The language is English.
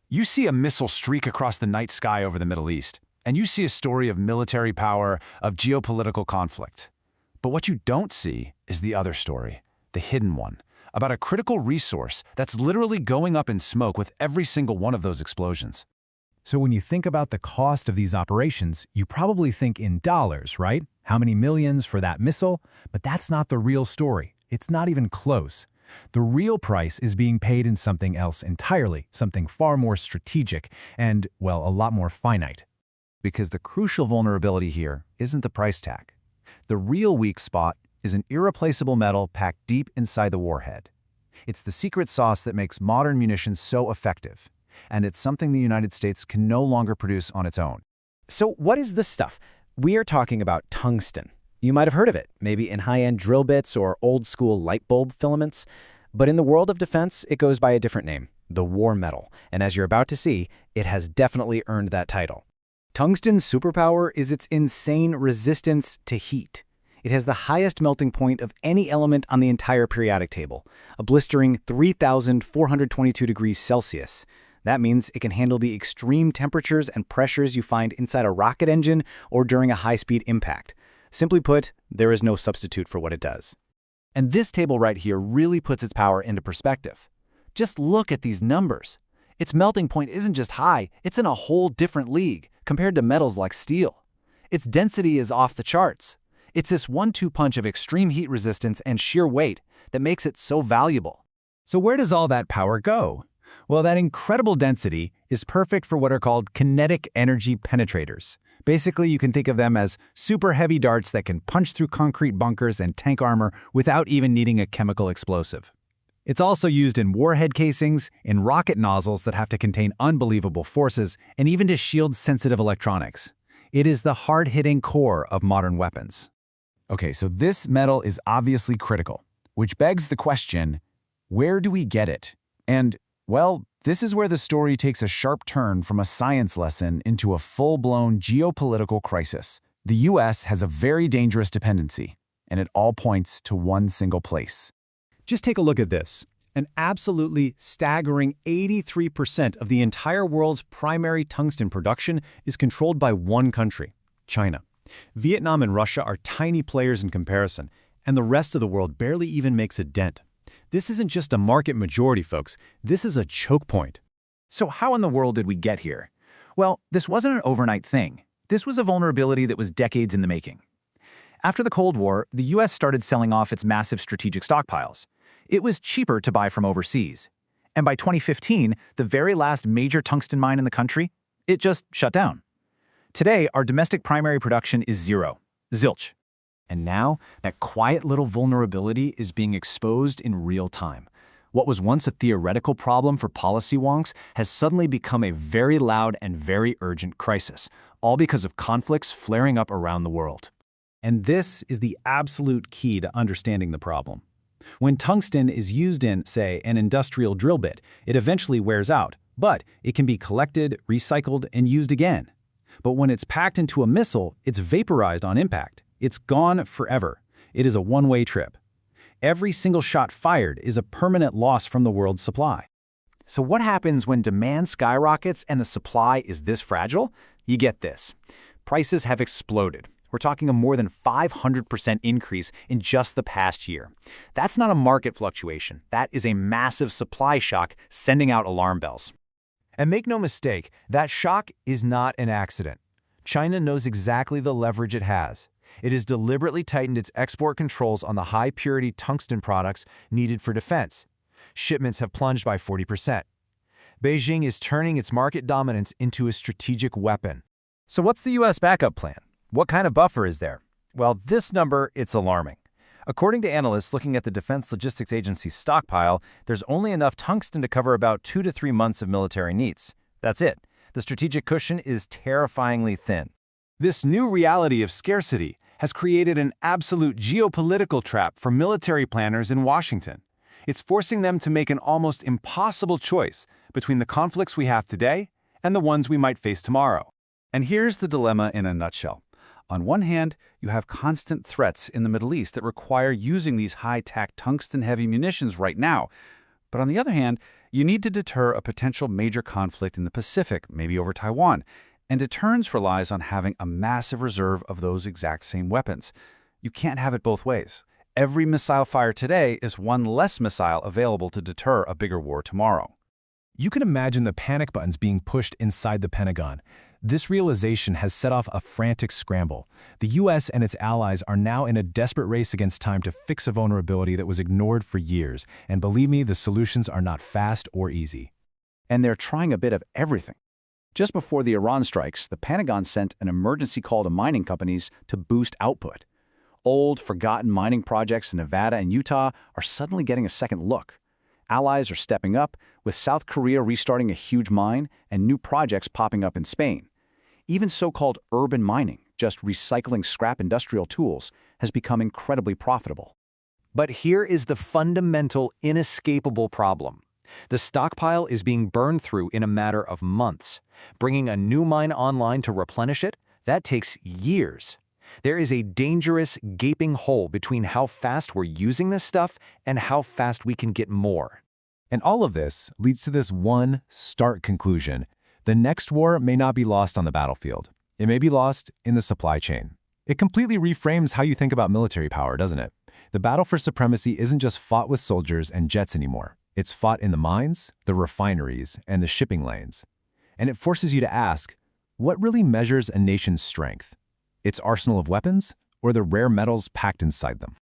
You see a missile streak across the night sky over the Middle East, and you see a story of military power, of geopolitical conflict. But what you don't see is the other story, the hidden one, about a critical resource that's literally going up in smoke with every single one of those explosions. So when you think about the cost of these operations, you probably think in dollars, right? How many millions for that missile? But that's not the real story. It's not even close. The real price is being paid in something else entirely, something far more strategic and, well, a lot more finite. Because the crucial vulnerability here isn't the price tag. The real weak spot is an irreplaceable metal packed deep inside the warhead. It's the secret sauce that makes modern munitions so effective, and it's something the United States can no longer produce on its own. So what is this stuff? We are talking about tungsten. You might have heard of it, maybe in high-end drill bits or old-school light bulb filaments. But in the world of defense, it goes by a different name, the war metal. And as you're about to see, it has definitely earned that title. Tungsten's superpower is its insane resistance to heat. It has the highest melting point of any element on the entire periodic table, a blistering 3,422 degrees Celsius. That means it can handle the extreme temperatures and pressures you find inside a rocket engine or during a high-speed impact. Simply put, there is no substitute for what it does. And this table right here really puts its power into perspective. Just look at these numbers. Its melting point isn't just high, it's in a whole different league compared to metals like steel. Its density is off the charts. It's this one-two punch of extreme heat resistance and sheer weight that makes it so valuable. So where does all that power go? Well, that incredible density is perfect for what are called kinetic energy penetrators. Basically, you can think of them as super heavy darts that can punch through concrete bunkers and tank armor without even needing a chemical explosive. It's also used in warhead casings, in rocket nozzles that have to contain unbelievable forces, and even to shield sensitive electronics. It is the hard-hitting core of modern weapons. Okay, so this metal is obviously critical, which begs the question, where do we get it? And, well, this is where the story takes a sharp turn from a science lesson into a full-blown geopolitical crisis. The US has a very dangerous dependency, and it all points to one single place. Just take a look at this. An absolutely staggering 83% of the entire world's primary tungsten production is controlled by one country, China. Vietnam and Russia are tiny players in comparison, and the rest of the world barely even makes a dent. This isn't just a market majority, folks. This is a choke point. So how in the world did we get here? Well, this wasn't an overnight thing. This was a vulnerability that was decades in the making. After the Cold War, the US started selling off its massive strategic stockpiles. It was cheaper to buy from overseas. And by 2015, the very last major tungsten mine in the country, it just shut down. Today, our domestic primary production is zero. Zilch. And now, that quiet little vulnerability is being exposed in real time. What was once a theoretical problem for policy wonks has suddenly become a very loud and very urgent crisis, all because of conflicts flaring up around the world. And this is the absolute key to understanding the problem. When tungsten is used in, say, an industrial drill bit, it eventually wears out, but it can be collected, recycled, and used again. But when it's packed into a missile, it's vaporized on impact. It's gone forever. It is a one-way trip. Every single shot fired is a permanent loss from the world's supply. So what happens when demand skyrockets and the supply is this fragile? You get this. Prices have exploded. We're talking a more than 500% increase in just the past year. That's not a market fluctuation. That is a massive supply shock sending out alarm bells. And make no mistake, that shock is not an accident. China knows exactly the leverage it has. It has deliberately tightened its export controls on the high-purity tungsten products needed for defense. Shipments have plunged by 40%. Beijing is turning its market dominance into a strategic weapon. So what's the U.S. backup plan? What kind of buffer is there? Well, this number, it's alarming. According to analysts looking at the Defense Logistics Agency's stockpile, there's only enough tungsten to cover about 2 to 3 months of military needs. That's it. The strategic cushion is terrifyingly thin. This new reality of scarcity has created an absolute geopolitical trap for military planners in Washington. It's forcing them to make an almost impossible choice between the conflicts we have today and the ones we might face tomorrow. And here's the dilemma in a nutshell. On one hand, you have constant threats in the Middle East that require using these high-tech tungsten-heavy munitions right now. But on the other hand, you need to deter a potential major conflict in the Pacific, maybe over Taiwan. And deterrence relies on having a massive reserve of those exact same weapons. You can't have it both ways. Every missile fire today is one less missile available to deter a bigger war tomorrow. You can imagine the panic buttons being pushed inside the Pentagon. This realization has set off a frantic scramble. The U.S. and its allies are now in a desperate race against time to fix a vulnerability that was ignored for years. And believe me, the solutions are not fast or easy. And they're trying a bit of everything. Just before the Iran strikes, the Pentagon sent an emergency call to mining companies to boost output. Old, forgotten mining projects in Nevada and Utah are suddenly getting a second look. Allies are stepping up, with South Korea restarting a huge mine and new projects popping up in Spain. Even so-called urban mining, just recycling scrap industrial tools, has become incredibly profitable. But here is the fundamental, inescapable problem. The stockpile is being burned through in a matter of months. Bringing a new mine online to replenish it, that takes years. There is a dangerous, gaping hole between how fast we're using this stuff and how fast we can get more. And all of this leads to this one stark conclusion. The next war may not be lost on the battlefield. It may be lost in the supply chain. It completely reframes how you think about military power, doesn't it? The battle for supremacy isn't just fought with soldiers and jets anymore. It's fought in the mines, the refineries, and the shipping lanes. And it forces you to ask, what really measures a nation's strength? Its arsenal of weapons, or the rare metals packed inside them?